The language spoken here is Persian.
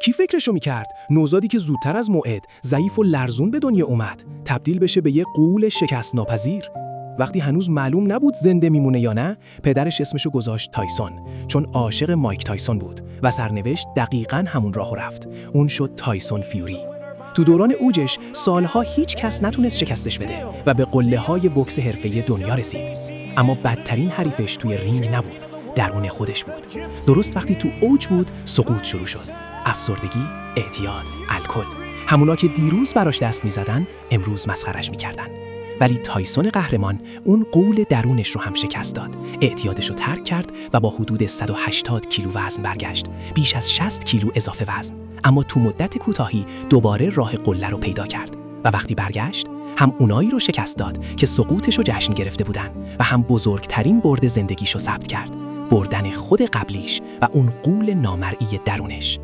کی فکرشو میکرد نوزادی که زودتر از موعد ضعیف و لرزون به دنیا اومد تبدیل بشه به یه غول شکست ناپذیر؟ وقتی هنوز معلوم نبود زنده میمونه یا نه، پدرش اسمشو گذاشت تایسون، چون عاشق مایک تایسون بود و سرنوشت دقیقاً همون راهو رفت. اون شد تایسون فیوری. تو دوران اوجش سالها هیچ کس نتونست شکستش بده و به قله‌های بوکس حرفه‌ای دنیا رسید. اما بدترین حریفش توی رینگ نبود، درون خودش بود. درست وقتی تو اوج بود، سقوط شروع شد. افسردگی، اعتیاد، الکل. همونا که دیروز براش دست می‌زدن، امروز مسخرش می‌کردن. ولی تایسون قهرمان اون غول درونش رو هم شکست داد. اعتیادش رو ترک کرد و با حدود 180 کیلو وزن برگشت. بیش از 60 کیلو اضافه وزن. اما تو مدت کوتاهی دوباره راه قله رو پیدا کرد. و وقتی برگشت، هم اونایی رو شکست داد که سقوطش رو جشن گرفته بودن و هم بزرگترین برد زندگیش رو ثبت کرد. بردن خود قبلیش و اون غول نامرئی درونش.